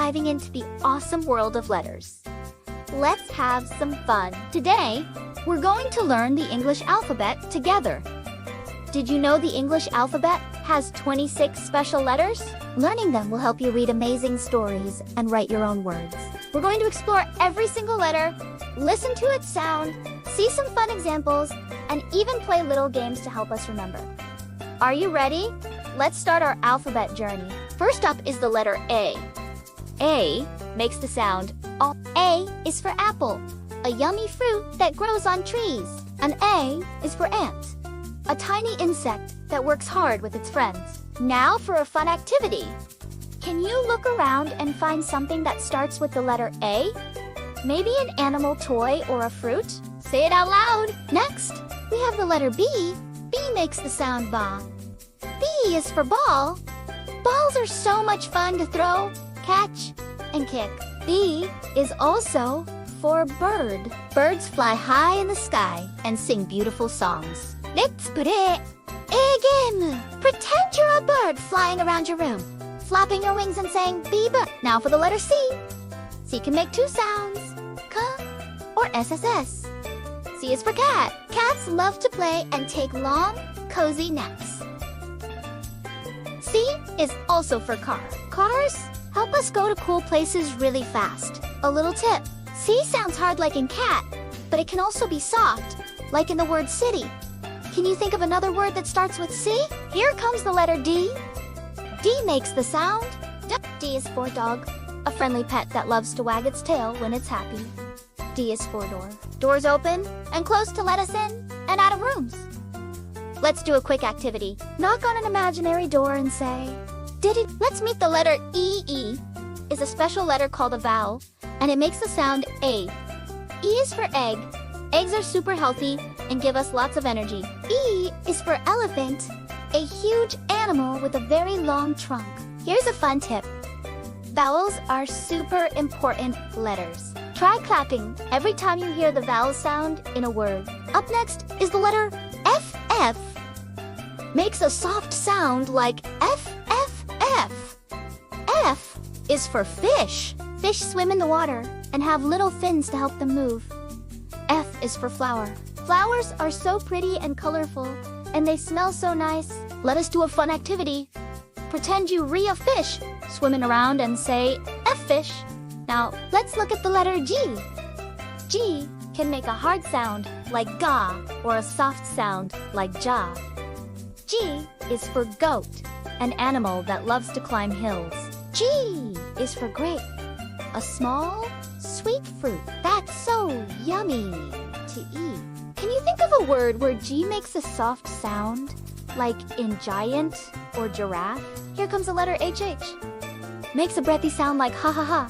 diving into the awesome world of letters. Let's have some fun. Today, we're going to learn the English alphabet together. Did you know the English alphabet has 26 special letters? Learning them will help you read amazing stories and write your own words. We're going to explore every single letter, listen to its sound, see some fun examples, and even play little games to help us remember. Are you ready? Let's start our alphabet journey. First up is the letter A. A makes the sound A. A is for apple, a yummy fruit that grows on trees. An A is for ant, a tiny insect that works hard with its friends. Now for a fun activity. Can you look around and find something that starts with the letter A? Maybe an animal toy or a fruit? Say it out loud. Next, we have the letter B. B makes the sound ba. B is for ball. Balls are so much fun to throw, catch, and kick. B is also for bird. Birds fly high in the sky and sing beautiful songs. Let's play a game. Pretend you're a bird flying around your room, flapping your wings and saying, "Bee bird." Now for the letter C. C can make two sounds, K or SSS. C is for cat. Cats love to play and take long, cozy naps. C is also for car. Cars help us go to cool places really fast. A little tip, C sounds hard like in cat, but it can also be soft, like in the word city. Can you think of another word that starts with C? Here comes the letter D. D makes the sound D. D is for dog, a friendly pet that loves to wag its tail when it's happy. D is for door. Doors open and close to let us in and out of rooms. Let's do a quick activity. Knock on an imaginary door and say, "Did it?" Let's meet the letter E. E is a special letter called a vowel, and it makes the sound A. E is for egg. Eggs are super healthy and give us lots of energy. E is for elephant, a huge animal with a very long trunk. Here's a fun tip. Vowels are super important letters. Try clapping every time you hear the vowel sound in a word. Up next is the letter F. F makes a soft sound like F, F, F. F is for fish. Fish swim in the water and have little fins to help them move. F is for flower. Flowers are so pretty and colorful, and they smell so nice. Let us do a fun activity. Pretend you re a fish, swimming around and say, "F fish." Now, let's look at the letter G. G can make a hard sound like ga or a soft sound like ja. G is for goat, an animal that loves to climb hills. G is for grape, a small, sweet fruit that's so yummy to eat. Can you think of a word where G makes a soft sound, like in giant or giraffe? Here comes the letter HH. Makes a breathy sound like ha ha ha.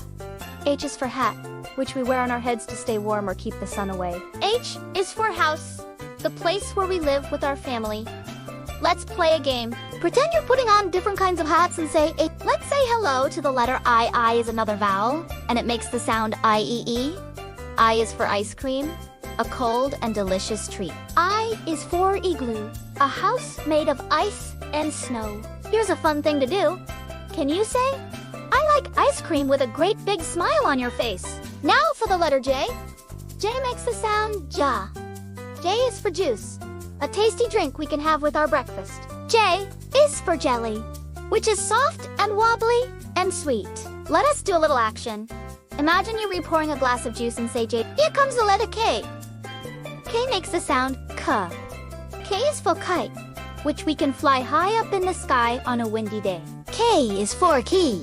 H is for hat, which we wear on our heads to stay warm or keep the sun away. H is for house, the place where we live with our family. Let's play a game. Pretend you're putting on different kinds of hats and say, let's say hello to the letter I. I is another vowel, and it makes the sound I-E-E. I is for ice cream, a cold and delicious treat. I is for igloo, a house made of ice and snow. Here's a fun thing to do. Can you say, "I like ice cream with a great big smile on your face"? Now for the letter J. J makes the sound ja. J is for juice, a tasty drink we can have with our breakfast. J is for jelly, which is soft and wobbly and sweet. Let us do a little action. Imagine you're repouring a glass of juice and say J. Here comes the letter K. K makes the sound K. K is for kite, which we can fly high up in the sky on a windy day. K is for key,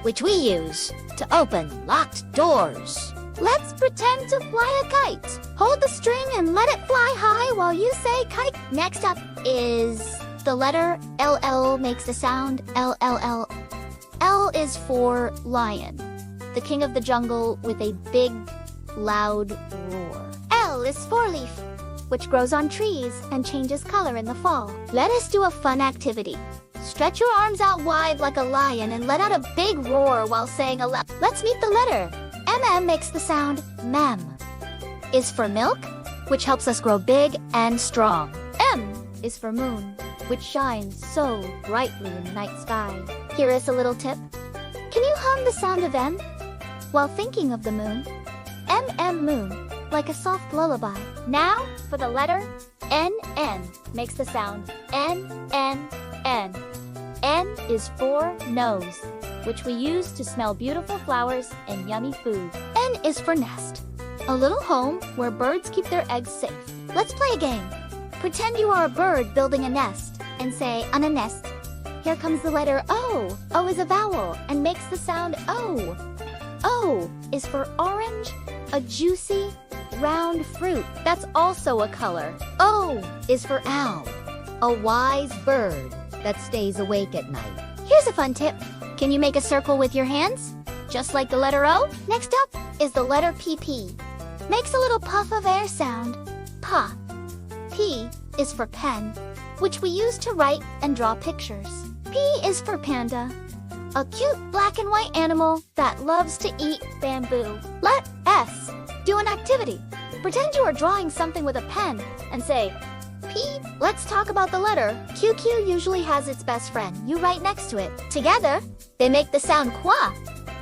which we use to open locked doors. Let's pretend to fly a kite. Hold the string and let it fly high while you say kite. Next up is the letter L. L makes the sound L, L, L. L is for lion, the king of the jungle with a big, loud roar. L is for leaf, which grows on trees and changes color in the fall. Let us do a fun activity. Stretch your arms out wide like a lion and let out a big roar while saying a laugh. Let's meet the letter. M makes the sound mem. Is for milk, which helps us grow big and strong. M is for moon, which shines so brightly in the night sky. Here is a little tip. Can you hum hum the sound of M while thinking of the moon? Moon, like a soft lullaby. Now for the letter N. Makes the sound N. N is for nose, which we use to smell beautiful flowers and yummy food. N is for nest, a little home where birds keep their eggs safe. Let's play a game. Pretend you are a bird building a nest and say, on a nest. Here comes the letter O. O is a vowel and makes the sound O. O is for orange, a juicy, round fruit that's also a color. O is for owl, a wise bird that stays awake at night. Here's a fun tip. Can you make a circle with your hands? Just like the letter O? Next up is the letter PP. Makes a little puff of air sound. Pa. P is for pen, which we use to write and draw pictures. P is for panda, a cute black and white animal that loves to eat bamboo. Let S do an activity. Pretend you are drawing something with a pen and say, P. Let's talk about the letter. QQ usually has its best friend. You write next to it. Together, they make the sound qua.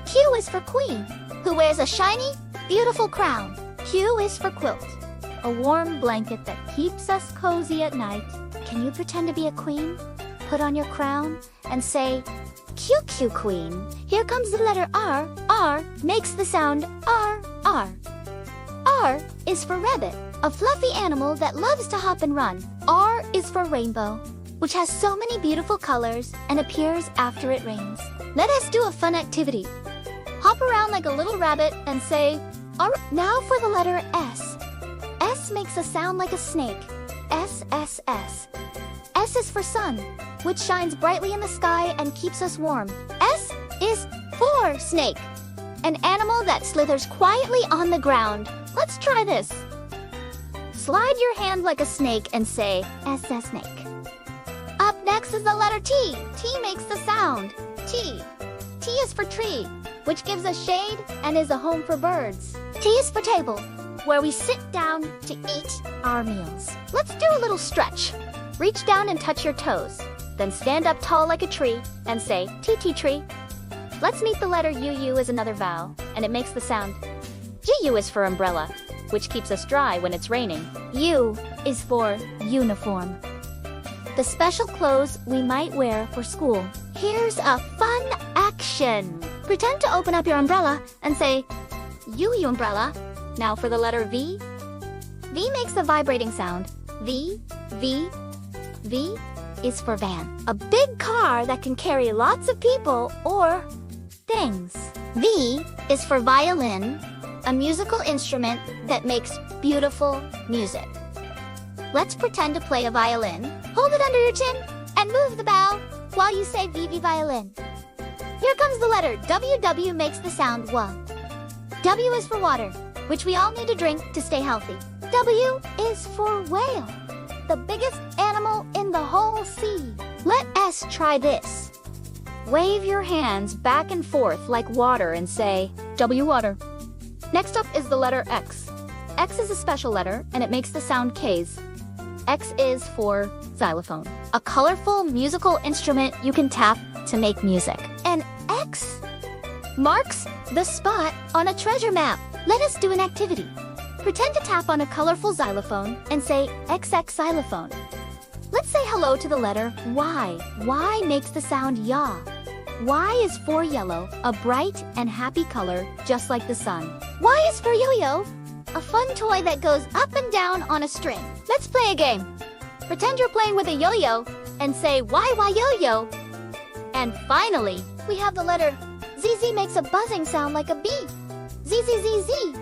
Q is for queen, who wears a shiny, beautiful crown. Q is for quilt, a warm blanket that keeps us cozy at night. Can you pretend to be a queen? Put on your crown and say, QQ queen. Here comes the letter R. R makes the sound R. R is for rabbit, a fluffy animal that loves to hop and run. R is for rainbow, which has so many beautiful colors and appears after it rains. Let us do a fun activity. Hop around like a little rabbit and say, R. Now for the letter S. S makes a sound like a snake. S. S is for sun, which shines brightly in the sky and keeps us warm. S is for snake, an animal that slithers quietly on the ground. Let's try this. Slide your hand like a snake and say, SS snake. Up next is the letter T. T makes the sound T. T is for tree, which gives us shade and is a home for birds. T is for table, where we sit down to eat our meals. Let's do a little stretch. Reach down and touch your toes. Then stand up tall like a tree and say, TT tree. Let's meet the letter UU as another vowel, and it makes the sound. GU is for umbrella, which keeps us dry when it's raining. U is for uniform, the special clothes we might wear for school. Here's a fun action. Pretend to open up your umbrella and say, UU umbrella. Now for the letter V. V makes a vibrating sound. V is for van, a big car that can carry lots of people or things. V is for violin, a musical instrument that makes beautiful music. Let's pretend to play a violin. Hold it under your chin and move the bow while you say VV violin. Here comes the letter W. W makes the sound WA. W is for water, which we all need to drink to stay healthy. W is for whale, the biggest animal in the whole sea. Let us try this. Wave your hands back and forth like water and say, W water. Next up is the letter X. X is a special letter and it makes the sound Ks. X is for xylophone, a colorful musical instrument you can tap to make music. And X marks the spot on a treasure map. Let us do an activity. Pretend to tap on a colorful xylophone and say XX xylophone. Let's say hello to the letter Y. Y makes the sound ya. Y is for yellow, a bright and happy color, just like the sun. Y is for yo-yo, a fun toy that goes up and down on a string. Let's play a game. Pretend you're playing with a yo-yo and say why yo-yo. And finally, we have the letter ZZ makes a buzzing sound like a bee. ZZZZ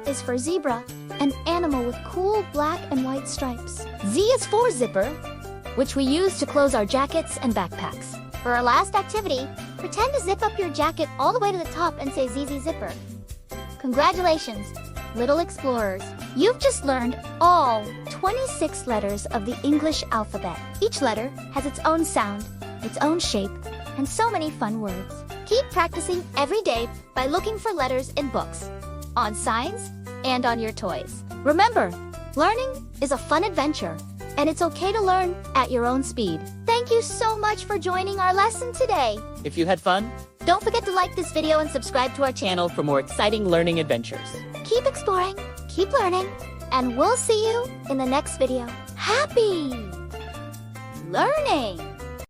is for zebra, an animal with cool black and white stripes. Z is for zipper, which we use to close our jackets and backpacks. For our last activity, pretend to zip up your jacket all the way to the top and say ZZ zipper. Congratulations, little explorers. You've just learned all 26 letters of the English alphabet. Each letter has its own sound, its own shape, and so many fun words. Keep practicing every day by looking for letters in books, on signs, and on your toys. Remember, learning is a fun adventure, and it's okay to learn at your own speed. Thank you so much for joining our lesson today. If you had fun, Don't forget to like this video and subscribe to our channel. Channel for more exciting learning adventures. Keep exploring, keep learning, and we'll see you in the next video. Happy learning!